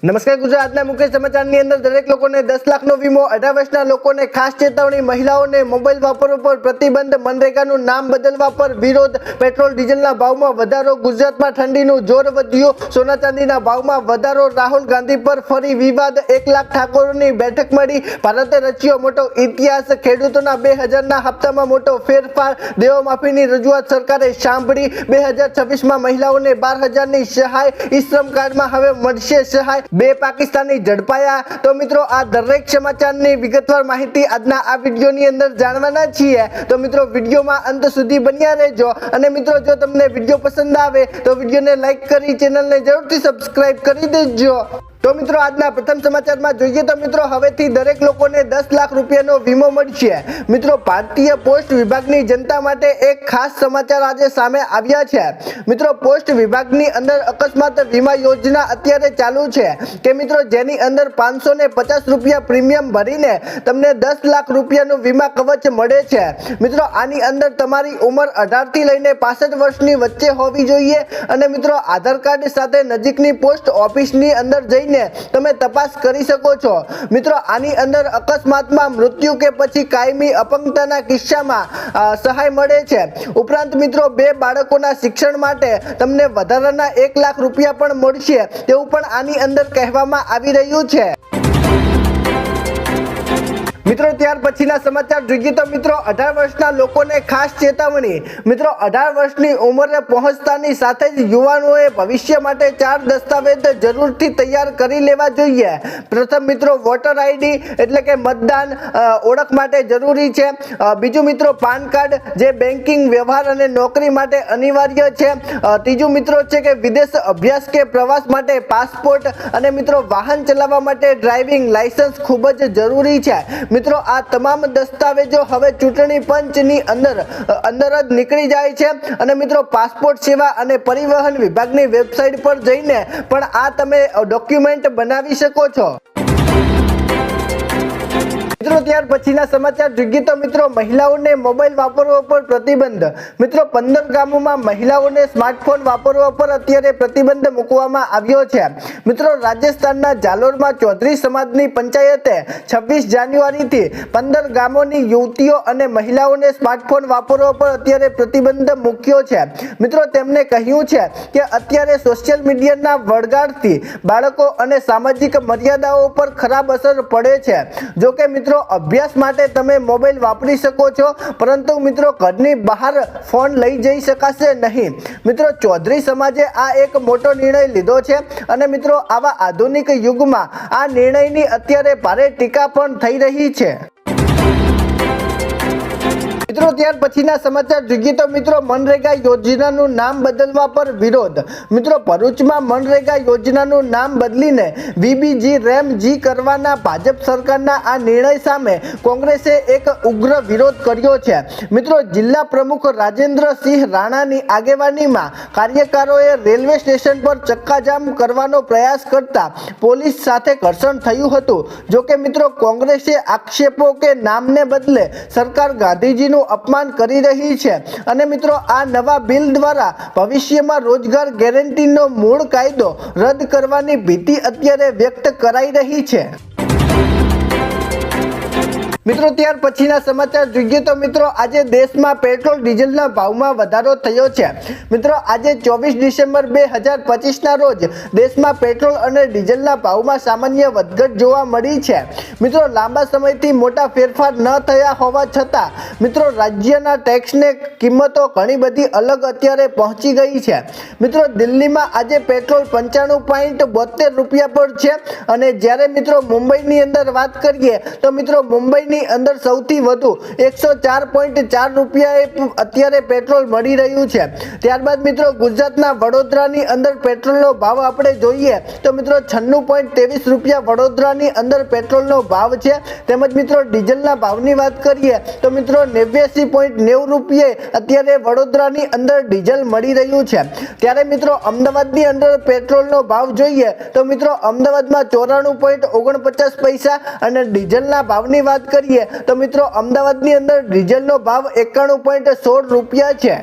નમસ્કાર ગુજરાતના મુખ્ય સમાચારની અંદર દરેક લોકોને 10 લાખનો વીમો, 18 વર્ષના લોકોને ખાસ ચેતવણી, મહિલાઓને મોબાઈલ વાપરવા પર પ્રતિબંધ, મનરેગાનું નામ બદલવા પર વિરોધ, પેટ્રોલ ડીઝલના ભાવમાં વધારો, ગુજરાતમાં ઠંડીનું જોર વધ્યું, સોના ચાંદીના ભાવમાં વધારો, રાહુલ ગાંધી પર ફરી વિવાદ, 1 લાખ ઠાકોરોની બેઠક મળી, ભારતે રચ્યો મોટો ઇતિહાસ, ખેડૂતોના 2000ના હપ્તામાં મોટો ફેરફાર, દેવમાફીની રજૂઆત સરકારે સાંભળી, 2026માં મહિલાઓને 12000ની સહાય, ઈ શ્રમ કાર્ડમાં હવે મળશે સહાય, 2 પાકિસ્તાની ઝડપાયા। તો મિત્રો આ દરેક સમાચારની વિગતવાર માહિતી આજના આ વિડીયોની અંદર જાણવાના છીએ। તો મિત્રો વિડીયોમાં અંત સુધી બન્યા રહેજો અને મિત્રો જો તમને વિડીયો પસંદ આવે તો વિડીયોને લાઈક કરી ચેનલને જરૂરથી સબસ્ક્રાઇબ કરી દેજો। તો મિત્રો આજના પ્રથમ સમાચારમાં જોઈએ તો મિત્રો હવેથી દરેક લોકોને 10 લાખ રૂપિયાનો વીમો મળશે। મિત્રો ભારતીય પોસ્ટ વિભાગની જનતા માટે એક ખાસ સમાચાર આજે સામે આવ્યા છે। મિત્રો પોસ્ટ વિભાગની અંદર અકસ્માત વીમા યોજના અત્યારે ચાલુ છે કે મિત્રો જેની અંદર 550 રૂપિયા પ્રીમિયમ ભરીને તમને 10 લાખ રૂપિયાનું વીમા કવચ મળે છે। મિત્રો આની અંદર તમારી ઉંમર 18 થી લઈને 65 વર્ષની વચ્ચે હોવી જોઈએ અને મિત્રો આધાર કાર્ડ સાથે નજીકની પોસ્ટ ઓફિસની અંદર જઈને તમે તપાસ કરી શકો છો। મિત્રો આની અંદર અકસ્માતમાં મૃત્યુ કે પછી કાયમી અપંગતાના કિસ્સામાં સહાય મળે છે। ઉપરાંત મિત્રો 2 બાળકોના શિક્ષણ માટે તમને વધારાના 1 લાખ રૂપિયા પણ મળશે તેવું પણ આની અંદર કહેવામાં આવી રહ્યું છે। મિત્રો ત્યાર પછીના સમાચાર જોઈએ તો મિત્રો 18 વર્ષના લોકોને ખાસ ચેતવણી। મિત્રો 18 વર્ષની ઉંમરે પહોંચતાની સાથે જ યુવાનોએ ભવિષ્ય માટે 4 દસ્તાવેજ જરૂરથી તૈયાર કરી લેવા જોઈએ। પ્રથમ મિત્રો વોટર આઈડી એટલે કે મતદાન ઓળખ માટે જરૂરી છે। બીજું મિત્રો પાન કાર્ડ જે બેન્કિંગ વ્યવહાર અને નોકરી માટે અનિવાર્ય છે। ત્રીજું મિત્રો છે કે વિદેશ અભ્યાસ કે પ્રવાસ માટે પાસપોર્ટ અને મિત્રો વાહન ચલાવવા માટે ડ્રાઇવિંગ લાયસન્સ ખૂબ જ જરૂરી છે। મિત્રો આ તમામ દસ્તાવેજો હવે ચૂંટણી પંચની અંદર જ નીકળી જાય છે અને મિત્રો પાસપોર્ટ સેવા અને પરિવહન વિભાગની વેબસાઇટ પર જઈને પણ આ તમે ડોક્યુમેન્ટ બનાવી શકો છો। મિત્રો ત્યાર પછીના સમાચાર જોઈએ તો મિત્રો મહિલાઓને મોબાઈલ વાપરવા પર પ્રતિબંધ। મિત્રો 15 ગામોમાં મહિલાઓને સ્માર્ટફોન વાપરવા પર અત્યારે પ્રતિબંધ મૂકવામાં આવ્યો છે। મિત્રો રાજસ્થાનના જાલોરમાં ચૌધરી સમાજની પંચાયતે 26 જાન્યુઆરીથી 15 ગામોની યુવતીઓ અને મહિલાઓને સ્માર્ટફોન વાપરવા પર અત્યારે પ્રતિબંધ મૂક્યો છે। મિત્રો તેમણે કહ્યું છે કે અત્યારે સોશિયલ મીડિયાના વળગાડથી બાળકો અને સામાજિક મર્યાદાઓ પર ખરાબ અસર પડે છે। જો કે મિત્રો અભ્યાસ માટે તમે મોબાઈલ વાપરી શકો છો પરંતુ મિત્રો ઘરની બહાર ફોન લઈ જઈ શકાશે નહીં। મિત્રો ચૌધરી સમાજે આ એક મોટો નિર્ણય લીધો છે અને મિત્રો આવા આધુનિક યુગમાં આ નિર્ણયની અત્યારે ભારે ટીકા પણ થઈ રહી છે। મિત્રો ત્યાર પછીના સમાચાર જોઈએ તો મિત્રો મનરેગા યોજનાનું નામ બદલવા પર વિરોધ। મિત્રો ભરૂચમાં મનરેગા યોજનાનું નામ બદલીને VBG કરવાના ભાજપ સરકારના આ નિર્ણય સામે કોંગ્રેસે એક ઉગ્ર વિરોધ કર્યો છે। મિત્રો જિલ્લા પ્રમુખ રાજેન્દ્રસિંહ રાણાની આગેવાનીમાં કાર્યકરોએ રેલવે સ્ટેશન પર ચક્કાજામ કરવાનો પ્રયાસ કરતા પોલીસ સાથે ઘર્ષણ થયું હતું। જો કે મિત્રો કોંગ્રેસે આક્ષેપો કે નામને બદલે સરકાર ગાંધીજીનું અપમાન કરી રહી છે અને મિત્રો આ નવા બિલ દ્વારા ભવિષ્યમાં રોજગાર ગેરંટીનો મૂળ કાયદો રદ કરવાની ભીતિ અત્યારે વ્યક્ત કરાઈ રહી છે। મિત્રો ત્યાર પછીના સમાચાર જોઈએ તો મિત્રો આજે દેશમાં પેટ્રોલ ડીઝલના ભાવમાં વધારો થયો છે। મિત્રો આજે 24 ડિસેમ્બર 2025ના રોજ દેશમાં પેટ્રોલ અને ડીઝલના ભાવમાં સામાન્ય વધઘટ જોવા મળી છે। મિત્રો લાંબા સમયથી મોટા ફેરફાર ન થયા હોવા છતાં મિત્રો રાજ્યના ટેક્સને કિંમતો ઘણી બધી અલગ અત્યારે પહોંચી ગઈ છે। મિત્રો દિલ્હીમાં આજે પેટ્રોલ 95.72 રૂપિયા પર છે અને જ્યારે મિત્રો મુંબઈની અંદર વાત કરીએ તો મિત્રો મુંબઈની અંદર સૌથી વધુ 104.4 રૂપિયાએ અત્યારે પેટ્રોલ મળી રહ્યું છે। ત્યારબાદ મિત્રો ગુજરાતના વડોદરાની અંદર પેટ્રોલનો ભાવ આપણે જોઈએ તો મિત્રો 96.23 રૂપિયા વડોદરાની અંદર પેટ્રોલનો ભાવ છે। તેમજ મિત્રો ડીઝલના ભાવની વાત કરીએ તો મિત્રો 89.90 રૂપિયે અત્યારે વડોદરાની અંદર ડીઝલ મળી રહ્યું છે। ત્યારે મિત્રો અમદાવાદની અંદર પેટ્રોલનો ભાવ જોઈએ તો મિત્રો અમદાવાદમાં 94.49 પૈસા અને ડીઝલના ભાવની વાત કરીએ તો મિત્રો અમદાવાદની અંદર ડીઝલનો ભાવ 91.16 રૂપિયા છે।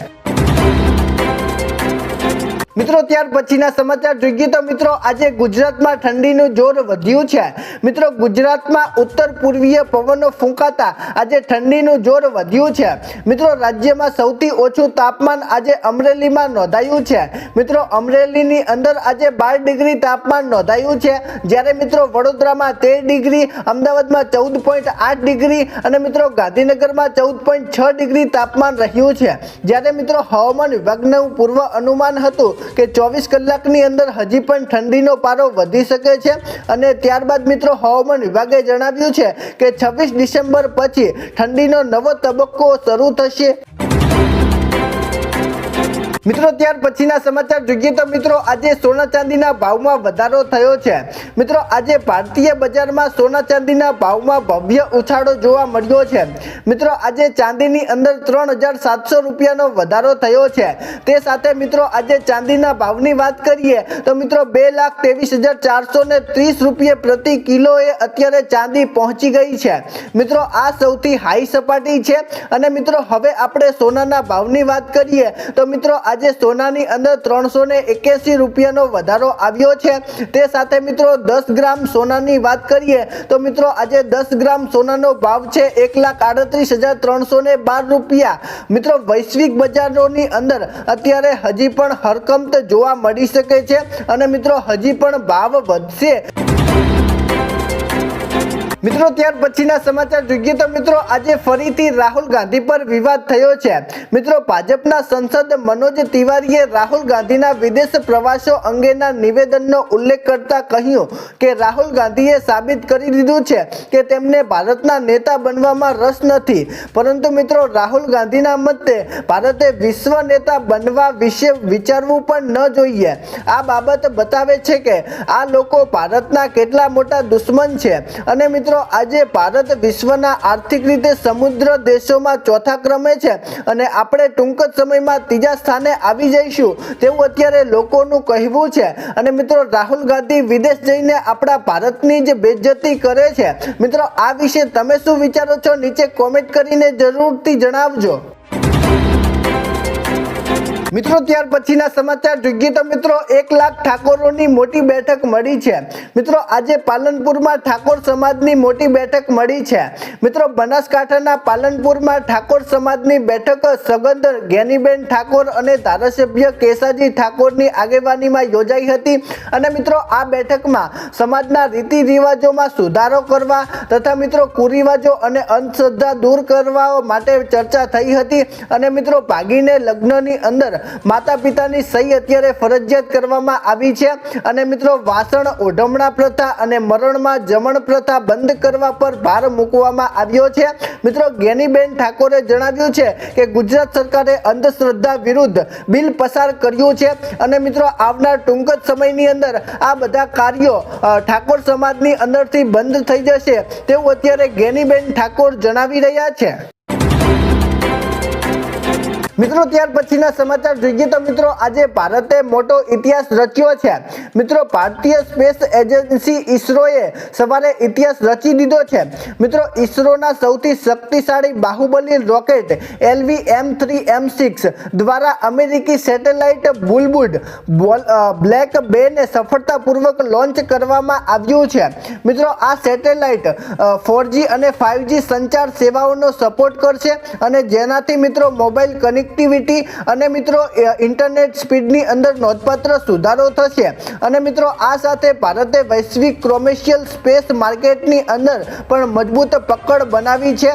મિત્રો ત્યાર પછીના સમાચાર જોઈએ તો મિત્રો આજે ગુજરાતમાં ઠંડીનું જોર વધ્યું છે। મિત્રો ગુજરાતમાં ઉત્તર પૂર્વીય પવનો ફૂંકાતા આજે ઠંડીનું જોર વધ્યું છે। મિત્રો રાજ્યમાં સૌથી ઓછું તાપમાન આજે અમરેલીમાં નોંધાયું છે। મિત્રો અમરેલીની અંદર આજે 12 ડિગ્રી તાપમાન નોંધાયું છે, જ્યારે મિત્રો વડોદરામાં 13 ડિગ્રી, અમદાવાદમાં 14.8 ડિગ્રી અને મિત્રો ગાંધીનગરમાં 14.6 ડિગ્રી તાપમાન રહ્યું છે। જ્યારે મિત્રો હવામાન વિભાગનું પૂર્વ અનુમાન હતું કે 24 કલાકની અંદર હજી પણ ઠંડીનો પારો વધી શકે છે અને ત્યારબાદ મિત્રો હવામાન વિભાગે જણાવ્યું છે કે 26 ડિસેમ્બર પછી ઠંડીનો નવો તબક્કો શરૂ થશે। મિત્રો ત્યાર પછીના સમાચાર જોઈએ તો મિત્રો આજે સોના ચાંદીના ભાવમાં વધારો થયો છે। મિત્રો આજે ભારતીય બજારમાં સોના ચાંદીના ભાવમાં ભવ્ય ઉછાળો જોવા મળ્યો છે। મિત્રો આજે ચાંદીની અંદર 3700 રૂપિયાનો વધારો થયો છે। તે સાથે મિત્રો આજે ચાંદીના ભાવની વાત કરીએ તો મિત્રો 2,23,430 રૂપિયા પ્રતિ કિલોએ અત્યારે ચાંદી પહોંચી ગઈ છે। મિત્રો આ સૌથી હાઈ સપાટી છે અને મિત્રો હવે આપણે સોનાના ભાવની વાત કરીએ તો મિત્રો આજે સોનાની અંદર 381 રૂપિયાનો વધારો આવ્યો છે। તે સાથે મિત્રો 10 ગ્રામ સોનાની વાત કરીએ તો મિત્રો આજે 10 ગ્રામ સોનાનો ભાવ છે 1,38,312 રૂપિયા। મિત્રો વૈશ્વિક બજારોની અંદર અત્યારે હજી પણ હરકંપ જોવા મળી શકે છે અને મિત્રો હજી પણ ભાવ વધશે। મિત્રો ત્યાર પછીના સમાચાર જોઈએ તો મિત્રો આજે ફરીથી રાહુલ ગાંધી પર વિવાદ થયો છે। મિત્રો ભાજપના સંસદ મનોજ તિવારીએ રાહુલ ગાંધીના વિદેશ પ્રવાસો અંગેના નિવેદનનો ઉલ્લેખ કરતા કહ્યું કે રાહુલ ગાંધીએ સાબિત કરી દીધું છે કે તેમને ભારતના નેતા બનવામાં રસ નથી, પરંતુ મિત્રો રાહુલ ગાંધીના મતે ભારતે વિશ્વ નેતા બનવા વિશે વિચારવું પણ ન જોઈએ। આ બાબત બતાવે છે કે આ લોકો ભારતના કેટલા મોટા દુશ્મન છે અને મિત્રો આજે ભારત વિશ્વના આર્થિક રીતે સમૃદ્ધ દેશોમાં ચોથા ક્રમે છે અને આપણે ટૂંક જ સમયમાં ત્રીજા સ્થાને આવી જઈશું તેવું અત્યારે લોકોનું કહેવું છે। અને મિત્રો રાહુલ ગાંધી વિદેશ જઈને આપણા ભારતની જ બેઇજ્જતી કરે છે। મિત્રો આ વિશે તમે શું વિચારો છો? નીચે કોમેન્ટ કરીને જરૂરથી જણાવજો। મિત્રો ત્યાર પછીના સમાચાર જોઈએ તો મિત્રો 1 લાખ ઠાકોરોની મોટી બેઠક મળી છે। મિત્રો આજે પાલનપુરમાં ઠાકોર સમાજની મોટી બેઠક મળી છે। મિત્રો બનાસકાંઠાના પાલનપુરમાં ઠાકોર સમાજની બેઠક સગંદ જ્ઞાનીબેન ઠાકોર અને ધારાસભ્ય કેસાજી ઠાકોરની આગેવાનીમાં યોજાઈ હતી અને મિત્રો આ બેઠકમાં સમાજના રીતિ રિવાજોમાં સુધારો કરવા તથા મિત્રો કુરિવાજો અને અંધશ્રદ્ધા દૂર કરવા માટે ચર્ચા થઈ હતી અને મિત્રો ભાગીને લગ્નની અંદર માતા પિતાની સહી અત્યારે ફરજિયાત કરવામાં આવી છે અને મિત્રો વાસણ ઓઢમણા પ્રથા અને મરણમાં જમણ પ્રથા બંધ કરવા પર ભાર મૂકવામાં આવ્યો છે। મિત્રો જ્ઞાનીબેન ઠાકોરે જણાવ્યું છે કે ગુજરાત સરકારે અંધશ્રદ્ધા વિરુદ્ધ બિલ પસાર કર્યું છે અને મિત્રો આવનાર ટૂંક જ સમયની અંદર આ બધા કાર્યો ઠાકોર સમાજની અંદરથી બંધ થઈ જશે તેવું અત્યારે જ્ઞાનીબેન ઠાકોર જણાવી રહ્યા છે। મિત્રો ત્યાર પછીના સમાચાર જોઈએ તો મિત્રો આજે ભારતે મોટો ઇતિહાસ રચ્યો છે। મિત્રો ભારતીય સ્પેસ એજન્સી ઇસરોએ સવારે ઇતિહાસ રચી દીધો છે। મિત્રો ઇસરોના સૌથી શક્તિશાળી બાહુબલી રોકેટ LV-M3M6 દ્વારા અમેરિકી સેટેલાઇટ બુલબુડ બ્લેક 2 ને સફળતાપૂર્વક લોન્ચ કરવામાં આવ્યું છે। મિત્રો આ સેટેલાઇટ 4G અને 5G સંચાર સેવાઓનો સપોર્ટ કરશે અને જેનાથી મિત્રો મોબાઈલ કનેક્ટિવિટી અને મિત્રો ઇન્ટરનેટ સ્પીડની અંદર નોંધપાત્ર સુધારો થશે અને મિત્રો આ સાથે ભારતે વૈશ્વિક કોમર્શિયલ સ્પેસ માર્કેટની અંદર પણ મજબૂત પકડ બનાવી છે।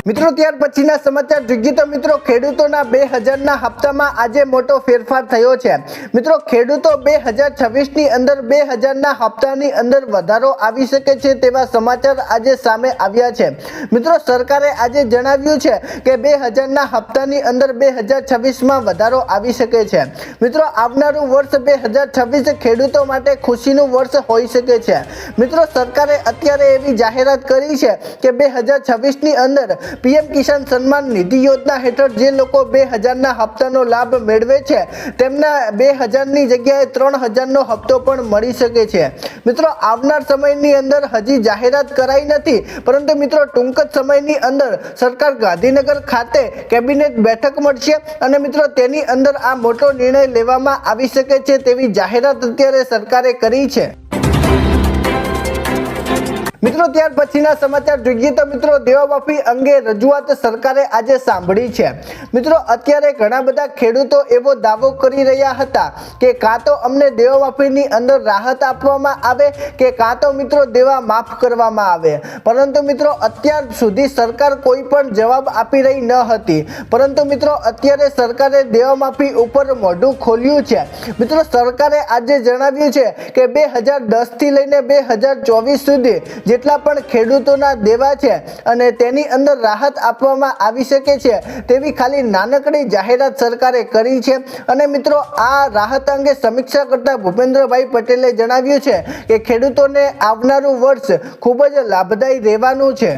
મિત્રો ત્યાર પછીના સમાચાર જોઈએ તો મિત્રો ખેડૂતોના 2000ના હપ્તામાં આજે મોટો ફેરફાર થયો છે। મિત્રો ખેડૂતો 2026ની અંદર 2000ના હપ્તાની અંદર વધારો આવી શકે છે તેવા સમાચાર આજે સામે આવ્યા છે। મિત્રો સરકારે આજે જણાવ્યું છે કે 2000ના હપ્તાની અંદર 2026માં વધારો આવી શકે છે। મિત્રો આવનારું વર્ષ 2026 ખેડૂતો માટે ખુશીનું વર્ષ હોઈ શકે છે। મિત્રો સરકારે અત્યારે એવી જાહેરાત કરી છે કે 2026ની અંદર પીએમ કિસાન સન્માન નિધિ યોજના હેઠળ જે લોકો 2000ના હપ્તાનો લાભ મેળવે છે તેમના 2000ની જગ્યાએ 3000નો હપ્તો પણ મળી શકે છે। મિત્રો આવનાર સમયની અંદર હજી જાહેરાત કરાઈ નથી, પરંતુ મિત્રો ટૂંક જ સમયની અંદર સરકાર ગાંધીનગર ખાતે કેબિનેટ બેઠક મળશે અને મિત્રો તેની અંદર આ મોટો નિર્ણય લેવામાં આવી શકે છે તેવી જાહેરાત અત્યારે સરકારે કરી છે। મિત્રો ત્યાર પછીના સમાચાર જોઈએ તો મિત્રો દેવામાફી અંગે રજૂઆત સરકારે આજે સાંભળી છે। મિત્રો અત્યારે ઘણા બધા ખેડૂતો એવો દાવો કરી રહ્યા હતા કે કાં તો અમને દેવામાફીની અંદર રાહત આપવામાં આવે કે કાં તો મિત્રો દેવા માફ કરવામાં આવે, પરંતુ મિત્રો અત્યાર સુધી સરકાર કોઈ પણ જવાબ આપી રહી ન હતી। પરંતુ મિત્રો અત્યારે સરકારે દેવામાફી ઉપર મોઢું ખોલ્યું છે। મિત્રો સરકારે આજે જણાવ્યું છે કે 2010થી લઈને 2024 સુધી જેટલા પણ ખેડૂતોના દેવા છે અને તેની અંદર રાહત આપવામાં આવી શકે છે તેવી ખાલી નાનકડી જાહેરાત સરકારે કરી છે। અને મિત્રો આ રાહત અંગે સમીક્ષા કરતા ભૂપેન્દ્રભાઈ પટેલે જણાવ્યું છે કે ખેડૂતોને આવનારું વર્ષ ખૂબ જ લાભદાયી રહેવાનું છે।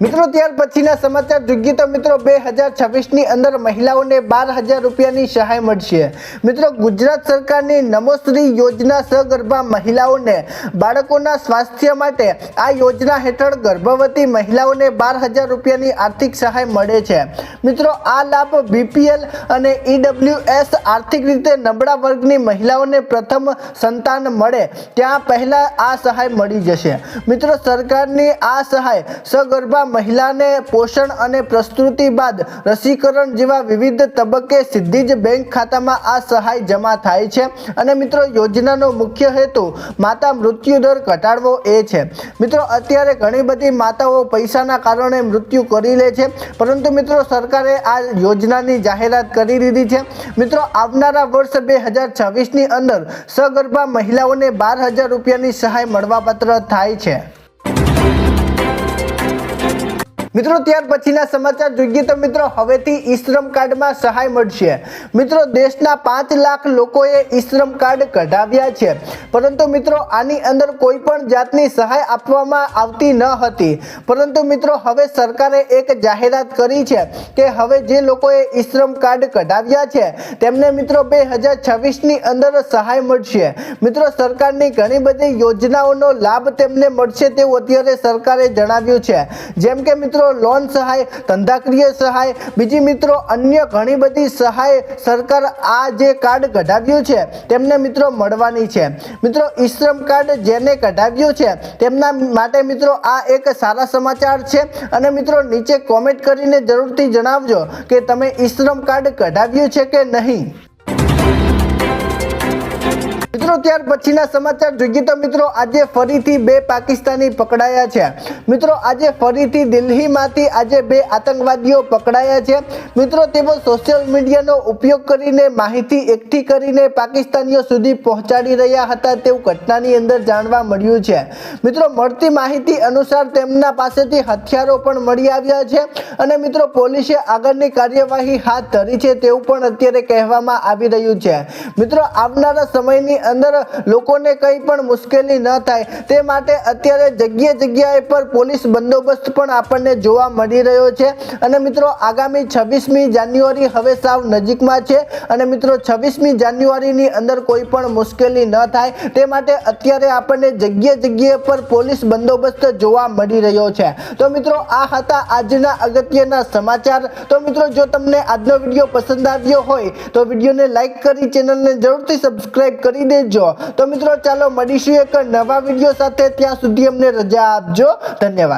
મિત્રો ત્યાર પછીના સમાચાર જોઈએ તો મિત્રો 2026ની અંદર મહિલાઓને 12,000 રૂપિયાની સહાય મળશે। મિત્રો ગુજરાત સરકારની નમોશ્રી યોજના સગર્ભા મહિલાઓને બાળકોના સ્વાસ્થ્ય માટે આ યોજના હેઠળ ગર્ભવતી મહિલાઓને 12,000 રૂપિયાની આર્થિક સહાય મળે છે। મિત્રો આ લાભ બીપીએલ અને ઈડબ્લ્યુએસ આર્થિક રીતે નબળા વર્ગની મહિલાઓને પ્રથમ સંતાન મળે ત્યાં પહેલા આ સહાય મળી જશે। મિત્રો સરકારની આ સહાય સગર્ભા મહિલાને પોષણ અને પ્રસૂતિ બાદ રસીકરણ જેવા વિવિધ તબક્કે સીધી જ બેંક ખાતામાં આ સહાય જમા થાય છે। અને મિત્રો યોજનાનો મુખ્ય હેતુ માતા મૃત્યુ દર ઘટાડવો એ છે। મિત્રો અત્યારે ઘણી બધી માતાઓ પૈસાના કારણે મૃત્યુ કરી લે છે, પરંતુ મિત્રો સરકારે આ યોજનાની જાહેરાત કરી દીધી છે। મિત્રો આવનારા વર્ષ 2026ની અંદર સગર્ભા મહિલાઓને 12,000 રૂપિયાની સહાય મળવાપાત્ર થાય છે। મિત્રો ત્યાર પછીના સમાચાર જોઈએ તો મિત્રો હવેથી ઈ શ્રમ કાર્ડમાં સહાય મળશે। મિત્રો દેશના 5 લાખ લોકોએ ઈ શ્રમ કાર્ડ કઢાવ્યા છે, પરંતુ મિત્રો આની અંદર કોઈ પણ જાતની સહાય આપવામાં આવતી ન હતી, પરંતુ મિત્રો હવે સરકારે એક જાહેરાત કરી છે કે હવે જે લોકોએ ઈ શ્રમ કાર્ડ કઢાવ્યા છે તેમને મિત્રો 2026ની અંદર સહાય મળશે। મિત્રો સરકારની ઘણી બધી યોજનાઓનો લાભ તેમને મળશે તેવું અત્યારે સરકારે જણાવ્યું છે, જેમ કે મિત્રો લોન સહાય, ધંધાકીય સહાય, બીજી મિત્રો અન્ય ઘણી બધી સહાય સરકાર આ જે કાર્ડ કઢાવ્યું છે તેમને મિત્રો મળવાની છે। મિત્રો ઈ શ્રમ કાર્ડ જેને કઢાવ્યું છે તેમના માટે મિત્રો આ એક સારા સમાચાર છે। અને મિત્રો નીચે કોમેન્ટ કરીને જરૂરથી જણાવજો કે તમે ઈ શ્રમ કાર્ડ કઢાવ્યું છે કે નહીં। મિત્રો ત્યાર પછીના સમાચાર જોઈએ તો મિત્રો આજે ફરીથી 2 પાકિસ્તાની પકડાયા છે। મિત્રો આજે ફરીથી દિલ્હીમાંથી આજે 2 આતંકવાદીઓ પકડાયા છે। મિત્રો તેઓ સોશિયલ મીડિયાનો ઉપયોગ કરીને માહિતી એકઠી કરીને પાકિસ્તાનીઓ સુધી પહોંચાડી રહ્યા હતા તેવું ઘટનાની અંદર જાણવા મળ્યું છે। મિત્રો મળતી માહિતી અનુસાર તેમના પાસેથી હથિયારો પણ મળી આવ્યા છે અને મિત્રો પોલીસે આગળની કાર્યવાહી હાથ ધરી છે તેવું પણ અત્યારે કહેવામાં આવી રહ્યું છે। મિત્રો આવનારા સમયની અંદર લોકોને કંઈ પણ મુશ્કેલી ન થાય તે માટે અત્યારે જગ્યાએ પર પોલીસ બંદોબસ્ત પણ આપણને જોવા મળી રહ્યો છે। અને મિત્રો આગામી 26મી જાન્યુઆરી હવે સાવ નજીકમાં છે અને મિત્રો 26મી જાન્યુઆરીની અંદર કોઈ પણ મુશ્કેલી ન થાય તે માટે અત્યારે આપણને જગ્યાએ પર પોલીસ બંદોબસ્ત જોવા મળી રહ્યો છે। તો મિત્રો આ હતા આજના અગત્યના સમાચાર। તો મિત્રો જો તમને આજનો વિડીયો પસંદ આવ્યો હોય તો વિડીયોને લાઈક કરી ચેનલને જરૂરથી સબસ્ક્રાઇબ કરી દેજો। તો મિત્રો ચાલો મળીશું એક નવા વિડીયો સાથે, ત્યાં સુધી અમને રજા આપજો। ધન્યવાદ।